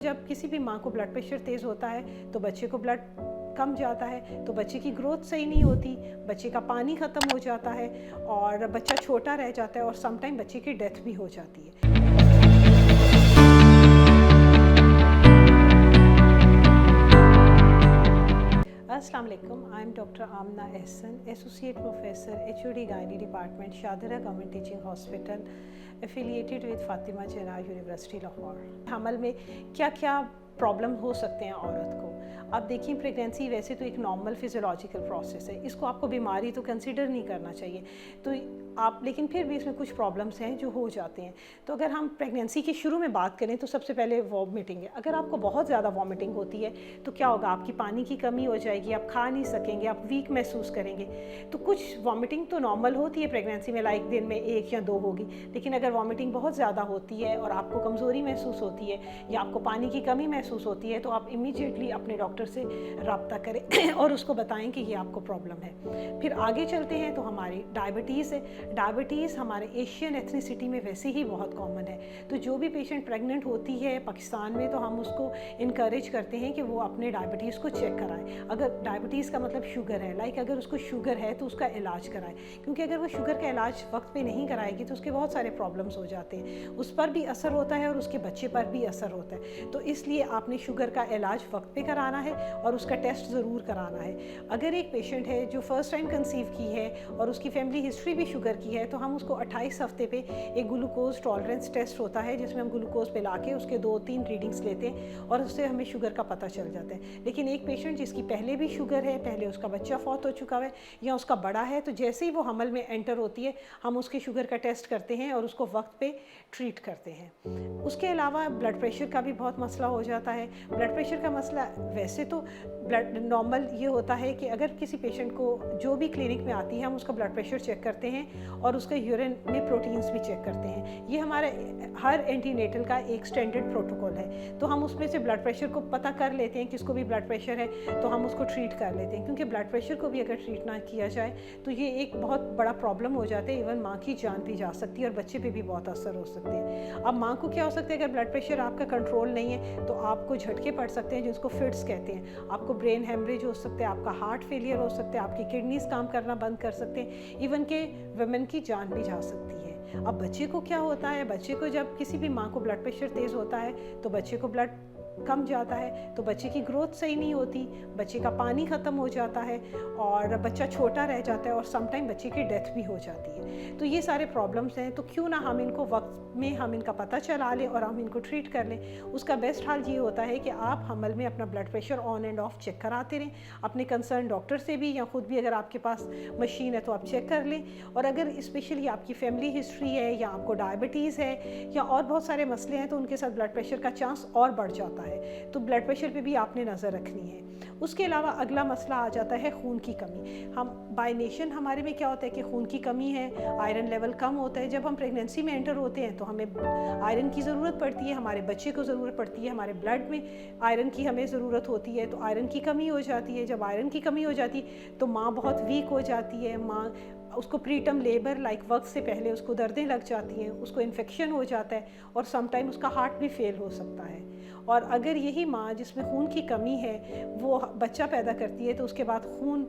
जब किसी भी माँ को ब्लड प्रेशर तेज़ होता है तो बच्चे को ब्लड कम जाता है, तो बच्चे की ग्रोथ सही नहीं होती, बच्चे का पानी ख़त्म हो जाता है और बच्चा छोटा रह जाता है और समटाइम बच्चे की डेथ भी हो जाती है। अस्सलाम वालेकुम, I am doctor Amna Ahsan, associate professor HOD gynae department Shahdara government teaching hospital affiliated with Fatima Jinnah university Lahore. हमल में क्या क्या प्रॉब्लम हो सकते हैं औरत को। अब देखिए, प्रेगनेंसी वैसे तो एक नॉर्मल फिजियोलॉजिकल प्रोसेस है, इसको आपको बीमारी तो कंसिडर नहीं करना चाहिए, तो आप लेकिन फिर भी इसमें कुछ प्रॉब्लम्स हैं जो हो जाते हैं। तो अगर हम प्रेगनेंसी के शुरू में बात करें तो सबसे पहले वॉमिटिंग है। अगर आपको बहुत ज़्यादा वॉमिटिंग होती है तो क्या होगा, आपकी पानी की कमी हो जाएगी, आप खा नहीं सकेंगे, आप वीक महसूस करेंगे। तो कुछ वॉमिटिंग तो नॉर्मल होती है प्रेगनेंसी में, लाइक दिन में 1 या 2 होगी, लेकिन अगर वॉमिटिंग बहुत ज़्यादा होती है और आपको कमज़ोरी महसूस होती है या आपको पानी की कमी महसूस होती है तो आप इमीडिएटली अपने डॉक्टर से रब्ता करें और उसको बताएं कि ये आपको प्रॉब्लम है। फिर आगे चलते हैं तो हमारी डायबिटीज़ है। डायबिटीज़ हमारे एशियन एथनिसिटी में वैसे ही बहुत कॉमन है, तो जो भी पेशेंट प्रेग्नेंट होती है पाकिस्तान में तो हम उसको इनकरेज करते हैं कि वो अपने डायबिटीज़ को चेक कराएं। अगर डायबिटीज़ का मतलब शुगर है, लाइक अगर उसको शुगर है तो उसका इलाज कराएं, क्योंकि अगर वो शुगर का इलाज वक्त पे नहीं कराएगी तो उसके बहुत सारे प्रॉब्लम्स हो जाते हैं, उस पर भी असर होता है और उसके बच्चे पर भी असर होता है। तो इसलिए आपने शुगर का इलाज वक्त पे कराना है और उसका टेस्ट ज़रूर कराना है। अगर एक पेशेंट है जो फर्स्ट टाइम कंसीव की है और उसकी फैमिली हिस्ट्री भी शुगर की है तो हम उसको 28 हफ्ते पे एक ग्लूकोज टॉलरेंस टेस्ट होता है, जिसमें हम ग्लूकोज पे ला के उसके 2-3 रीडिंग्स लेते हैं और उससे हमें शुगर का पता चल जाता है। लेकिन एक पेशेंट जिसकी पहले भी शुगर है, पहले उसका बच्चा फौत हो चुका है या उसका बड़ा है, तो जैसे ही वो हमल में एंटर होती है हम उसके शुगर का टेस्ट करते हैं और उसको वक्त पे ट्रीट करते हैं। उसके अलावा ब्लड प्रेशर का भी बहुत मसला हो जाता है। ब्लड प्रेशर का मसला वैसे तो ब्लड नॉर्मल ये होता है कि अगर किसी पेशेंट को जो भी क्लिनिक में आती है हम उसका ब्लड प्रेशर चेक करते हैं और उसके यूरिन में प्रोटीन्स भी चेक करते हैं। ये हमारे हर एंटीनेटल का एक स्टैंडर्ड प्रोटोकॉल है, तो हम उसमें से ब्लड प्रेशर को पता कर लेते हैं, किसको भी ब्लड प्रेशर है तो हम उसको ट्रीट कर लेते हैं, क्योंकि ब्लड प्रेशर को भी अगर ट्रीट ना किया जाए तो ये एक बहुत बड़ा प्रॉब्लम हो जाता है। इवन माँ की जान भी जा सकती है और बच्चे पे भी बहुत असर हो सकते हैं। अब माँ को क्या हो सकता है, अगर ब्लड प्रेशर आपका कंट्रोल नहीं है तो आपको झटके पड़ सकते हैं जिसको फिट्स कहते हैं, आपको ब्रेन हेमरेज हो सकते हैं, आपका हार्ट फेलियर हो सकता है, आपकी किडनीज काम करना बंद कर सकते हैं, इवन के वुमेन की जान भी जा सकती है। अब बच्चे को क्या होता है, बच्चे को जब किसी भी माँ को ब्लड प्रेशर तेज़ होता है तो बच्चे को ब्लड कम जाता है, तो बच्चे की ग्रोथ सही नहीं होती, बच्चे का पानी ख़त्म हो जाता है और बच्चा छोटा रह जाता है और समटाइम बच्चे की डेथ भी हो जाती है। तो ये सारे प्रॉब्लम्स हैं, तो क्यों ना हम इनको वक्त में हम इनका पता चला लें और हम इनको ट्रीट कर लें। उसका बेस्ट हाल ये होता है कि आप हमल में अपना blood pressure on and off check कराते रहें, अपने कंसर्न डॉक्टर से भी या ख़ुद भी अगर आपके पास मशीन है तो आप चेक कर लें। और अगर स्पेशली आपकी फैमिली हिस्ट्री है या आपको डायबिटीज़ है या और बहुत सारे मसले हैं तो उनके साथ ब्लड प्रेशर का चांस और बढ़ जाता है, तो ब्लड प्रेशर पे भी आपने नज़र रखनी है। उसके अलावा अगला मसला आ जाता है खून की कमी। हम बाय नेशन हमारे में क्या होता है कि खून की कमी है, आयरन लेवल कम होता है। जब हम प्रेगनेंसी में एंटर होते हैं तो हमें आयरन की ज़रूरत पड़ती है, हमारे बच्चे को ज़रूरत पड़ती है, हमारे ब्लड में आयरन की हमें ज़रूरत होती है, तो आयरन की कमी हो जाती है। जब आयरन की कमी हो जाती है तो माँ बहुत वीक हो जाती है, माँ उसको प्रीटर्म लेबर लाइक वक्त से पहले उसको दर्दें लग जाती हैं, उसको इन्फेक्शन हो जाता है और समटाइम उसका हार्ट भी फेल हो सकता है। और अगर यही माँ जिसमें खून की कमी है वो बच्चा पैदा करती है तो उसके बाद खून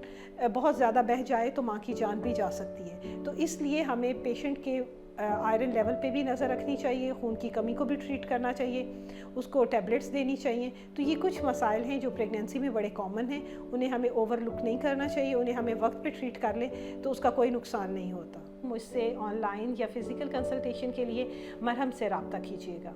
बहुत ज़्यादा बह जाए तो माँ की जान भी जा सकती है। तो इसलिए हमें पेशेंट के आयरन लेवल पे भी नज़र रखनी चाहिए, खून की कमी को भी ट्रीट करना चाहिए, उसको टैबलेट्स देनी चाहिए। तो ये कुछ मसाइल हैं जो प्रेगनेंसी में बड़े कॉमन हैं, उन्हें हमें ओवरलुक नहीं करना चाहिए, उन्हें हमें वक्त पे ट्रीट कर लें तो उसका कोई नुकसान नहीं होता। मुझसे ऑनलाइन या फिज़िकल कंसल्टेशन के लिए मरहम से रब्ता कीजिएगा।